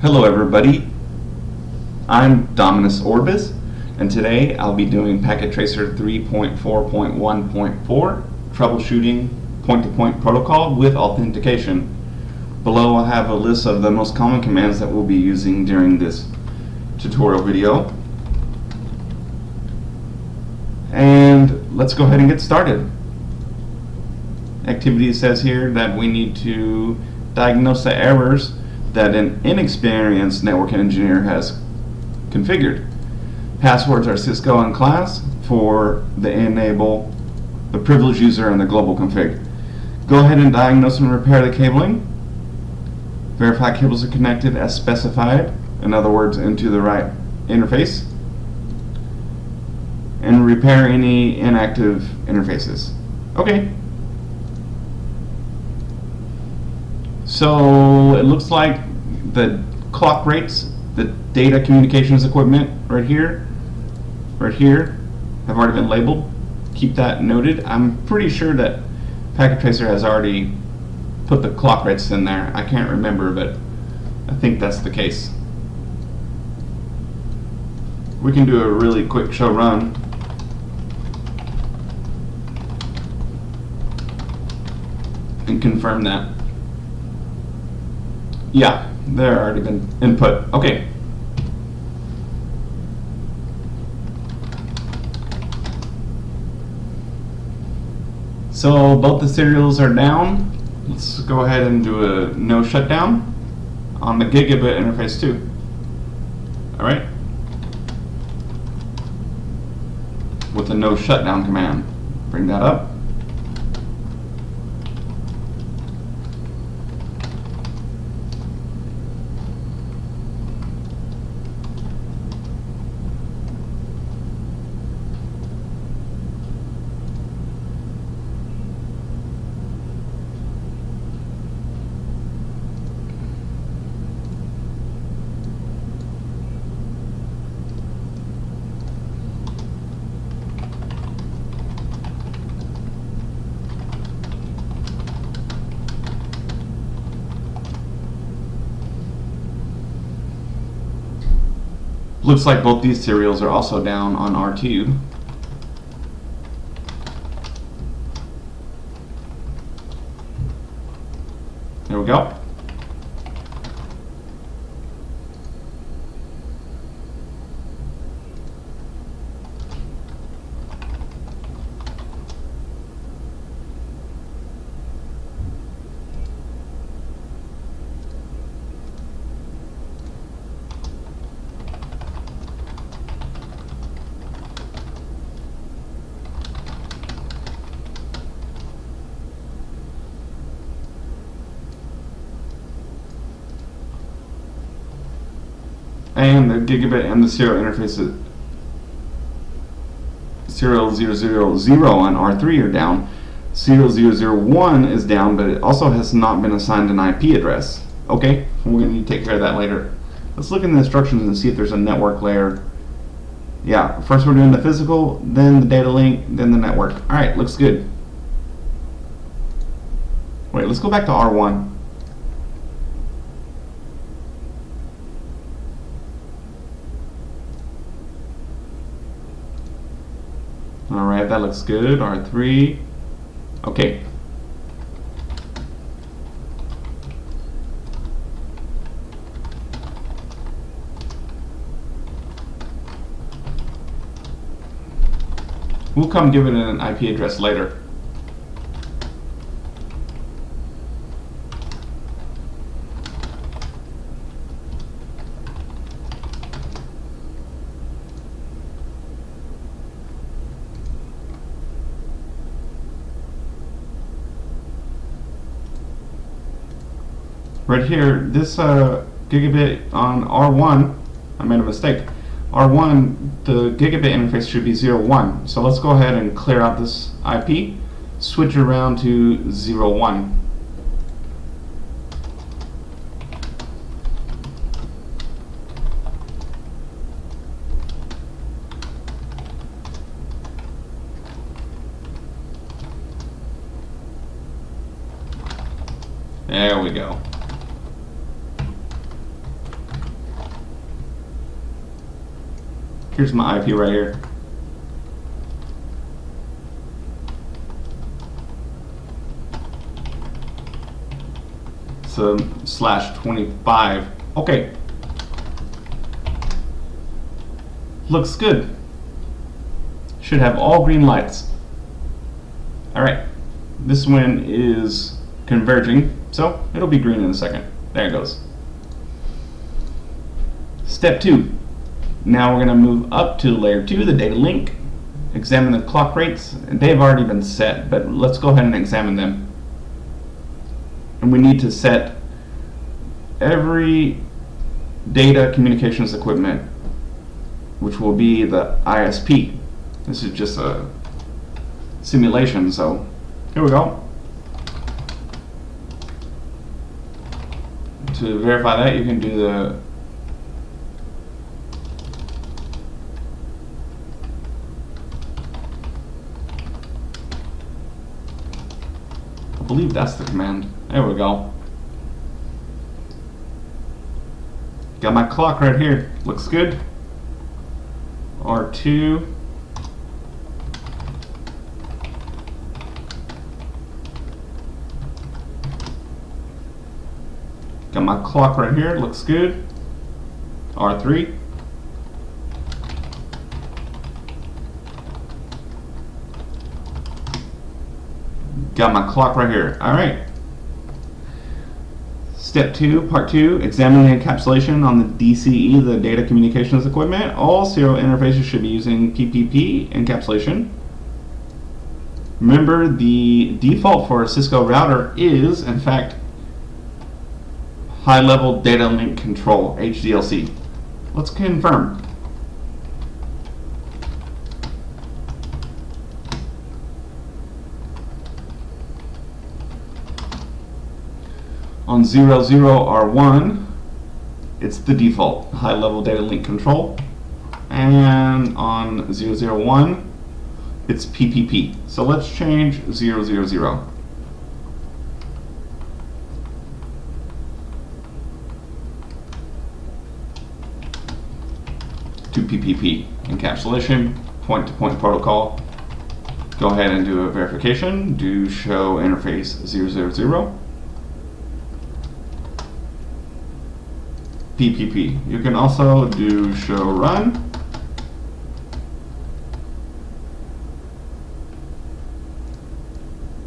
Hello everybody, I'm Dominus Orbis, and today I'll be doing Packet Tracer 3.4.1.4 Troubleshooting Point-to-Point Protocol with Authentication. Below I'll have a list of the most common commands that we'll be using during this tutorial video. And let's go ahead and get started. Activity says here that we need to diagnose the errors that an inexperienced network engineer has configured. Passwords are Cisco and class for the enable, the privileged user, and the global config. Go ahead and diagnose and repair the cabling. Verify cables are connected as specified, in other words, into the right interface. And repair any inactive interfaces. Okay. So it looks like the clock rates, the data communications equipment right here, have already been labeled. Keep that noted. I'm pretty sure that Packet Tracer has already put the clock rates in there. I can't remember, but I think that's the case. We can do a really quick show run. And confirm that. Yeah, they're already been input. Okay. So both the serials are down. Let's go ahead and do a no shutdown on the gigabit interface too. All right. With the no shutdown command. Bring that up. Looks like both these serials are also down on R2. There we go. And the gigabit and the serial interfaces, serial 000 on R3 are down. Serial 001 is down, but it also has not been assigned an IP address. Okay, we're going to need to take care of that later. Let's look in the instructions and see if there's a network layer. Yeah, first we're doing the physical, then the data link, then the network. Alright, looks good. Wait, let's go back to R1. Alright, that looks good. R3. Okay. We'll come give it an IP address later. Right here, this gigabit on R1, I made a mistake. R1, the gigabit interface should be 01. So let's go ahead and clear out this IP, switch around to 01. There we go. Here's my IP right here. So /25. Okay. Looks good. Should have all green lights. Alright. This one is converging, so it'll be green in a second. There it goes. Step 2. Now we're going to move up to layer 2, the data link. Examine the clock rates. They've already been set, but let's go ahead and examine them. And we need to set every data communications equipment, which will be the ISP. This is just a simulation, so here we go. To verify that, you can do the I believe that's the command. There we go. Got my clock right here. Looks good. R2. Got my clock right here. Looks good. R3. Got my clock right here. Alright. Step 2, part 2, examine the encapsulation on the DCE, the data communications equipment. All serial interfaces should be using PPP encapsulation. Remember, the default for a Cisco router is, in fact, high-level data link control, HDLC. Let's confirm. On 00R1, it's the default high-level data link control, and on 001, it's PPP. So let's change 000 to PPP encapsulation, point-to-point protocol. Go ahead and do a verification. Do show interface 000. PPP. You can also do show run.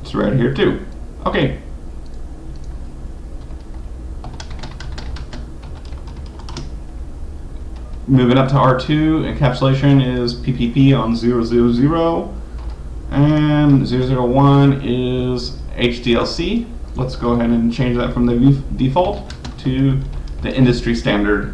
It's right here too. Okay. Moving up to R2, encapsulation is PPP on 000, and 001 is HDLC. Let's go ahead and change that from the default to the industry standard.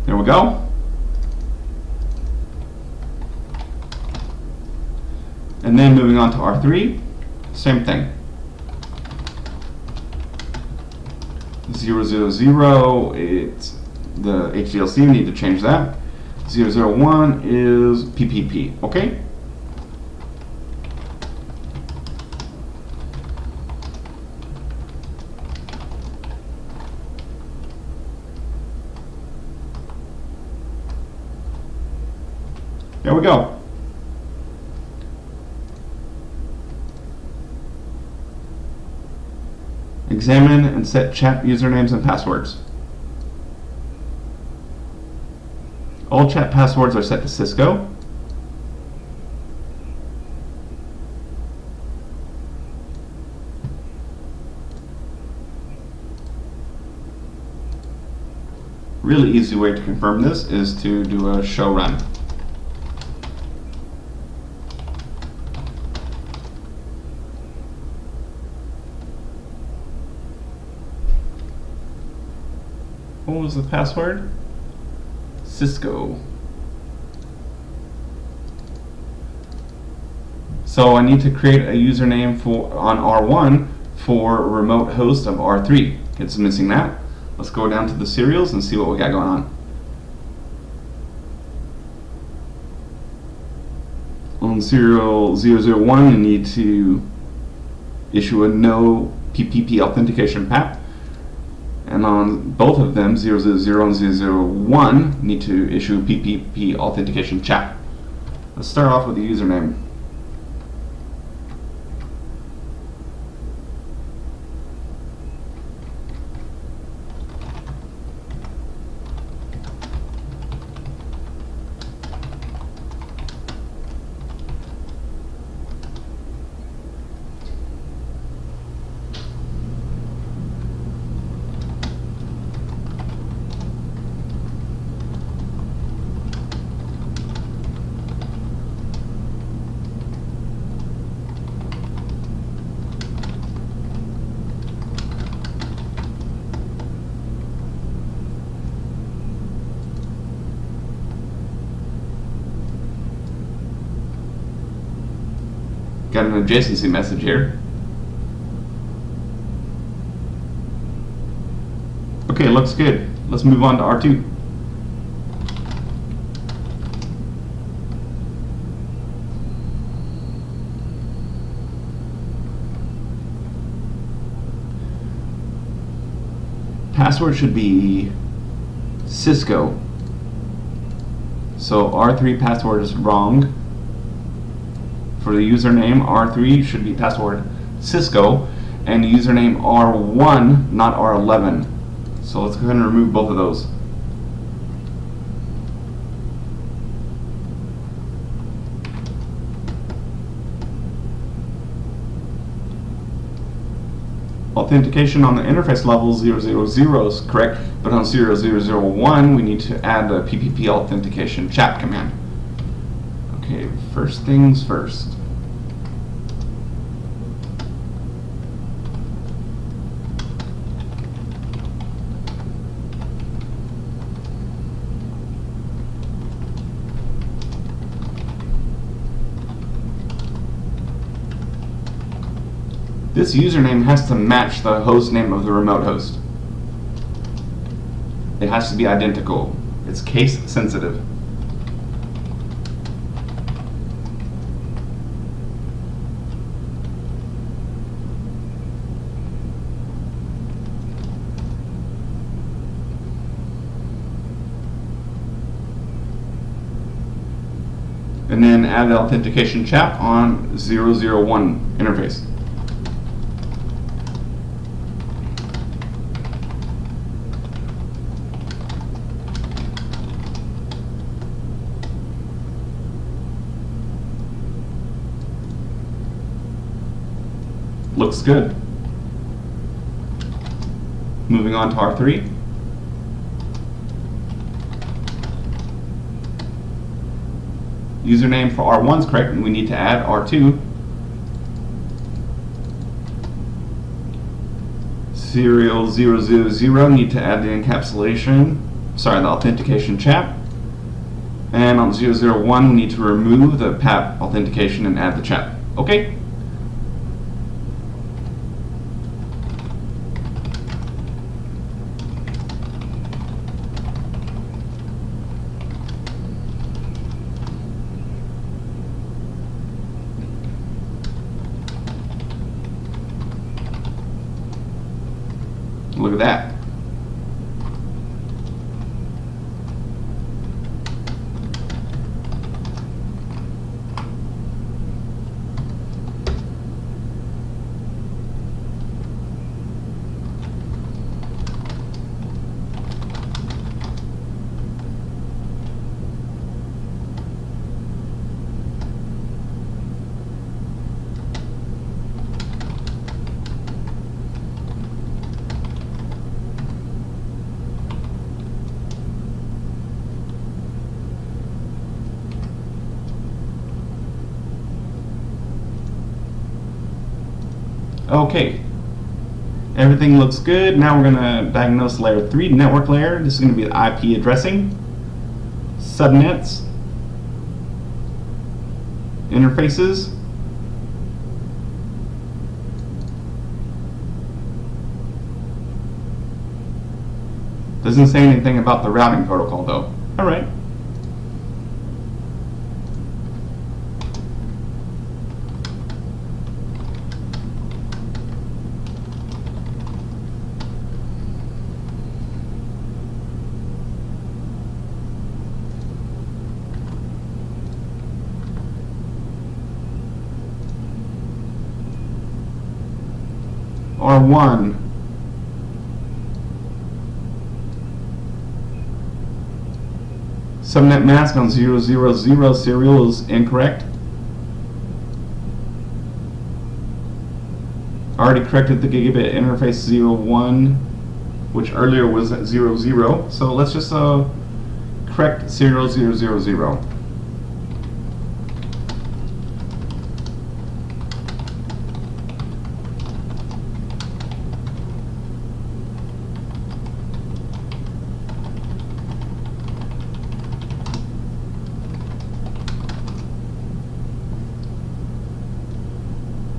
There we go. And then moving on to R3, same thing. 000, it's the HDLC, we need to change that. 001 is PPP, okay? There we go. Examine and set chat usernames and passwords. All chat passwords are set to Cisco. Really easy way to confirm this is to do a show run. What was the password? Cisco. So I need to create a username on R1 for remote host of R3. It's missing that. Let's go down to the serials and see what we got going on. On serial 001, you need to issue a no PPP Authentication PAP. And on both of them, 000 and 001, need to issue PPP Authentication CHAP. Let's start off with the username. Got an adjacency message here. Okay, looks good. Let's move on to R2. Password should be Cisco. So R3 password is wrong. For the username, R3 should be password Cisco, and the username R1, not R11. So let's go ahead and remove both of those. Authentication on the interface level 000 is correct, but on 0001 we need to add the PPP Authentication CHAP command. Okay, first things first. This username has to match the host name of the remote host. It has to be identical. It's case sensitive. And then add the authentication CHAP on 001 interface. Looks good. Moving on to R3. Username for R1 is correct, and we need to add R2. 000 need to add the encapsulation, sorry, the authentication CHAP. And on 001 we need to remove the PAP authentication and add the CHAP. Okay. Look at that. Okay, everything looks good. Now we're going to diagnose layer 3, network layer. This is going to be the IP addressing, subnets, interfaces, doesn't say anything about the routing protocol though. All right. R1. Subnet mask on 000 serial is incorrect. Already corrected the gigabit interface 01, which earlier was at 00. So let's just correct 0000.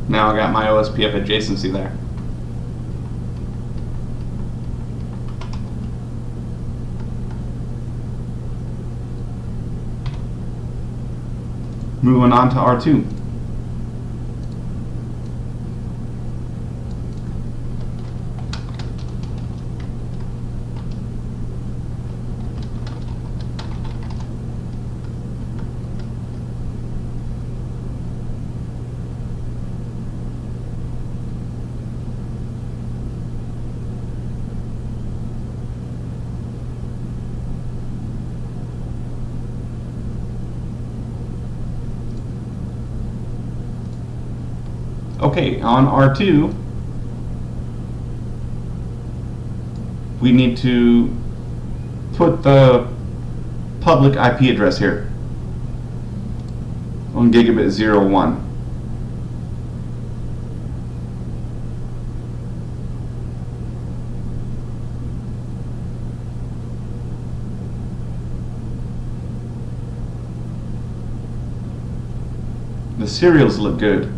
Now I got my OSPF adjacency there. Moving on to R2. Okay, on R2, we need to put the public IP address here on gigabit 01. The serials look good.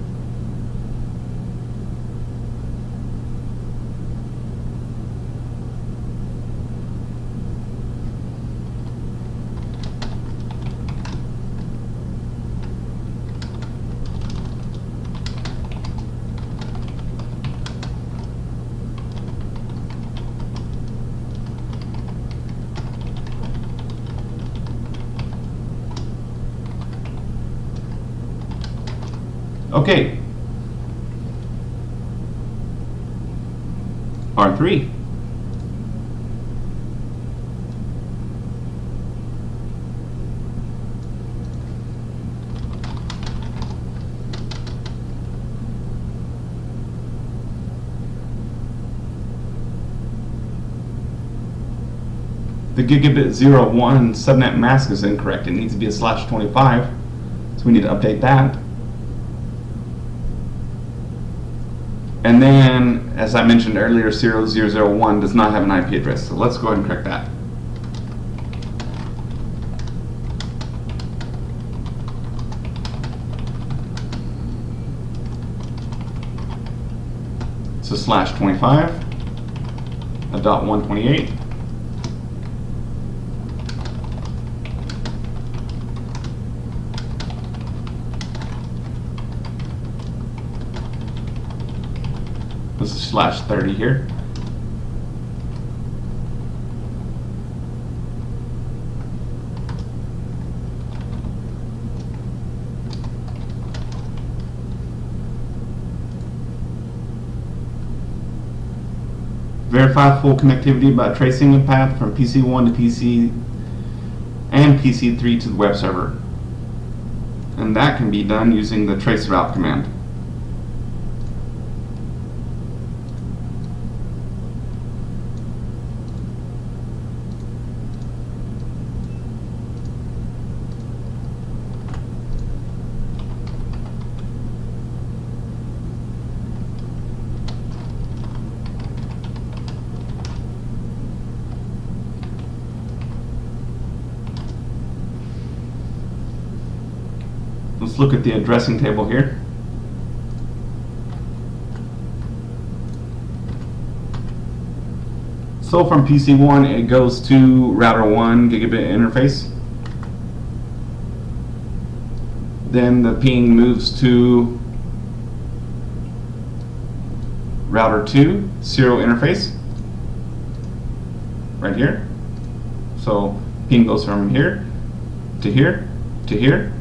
Okay. R3. The gigabit 01 subnet mask is incorrect. It needs to be a /25, so we need to update that. And then, as I mentioned earlier, 0001 does not have an IP address, so let's go ahead and correct that. So /25, a .128. This is /30 here. Verify full connectivity by tracing the path from PC1 to PC and PC3 to the web server. And that can be done using the traceroute command. Let's look at the addressing table here. So from PC1 it goes to router 1 gigabit interface. Then the ping moves to router 2 serial interface right here. So ping goes from here to here to here.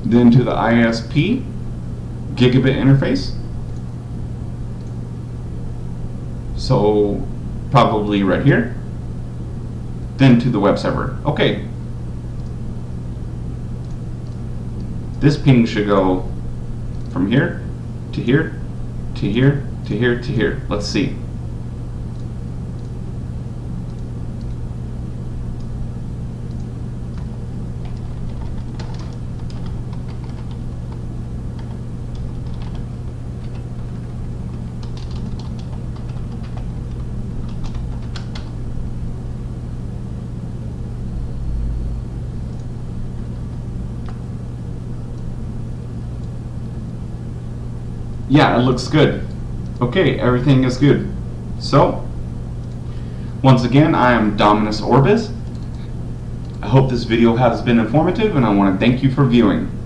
then to the ISP gigabit interface. So probably right here. Then to the web server. Okay. This ping should go from here to here to here to here to here. Let's see. Yeah, it looks good. Okay, everything is good. So, once again, I am Dominus Orbis. I hope this video has been informative, and I want to thank you for viewing.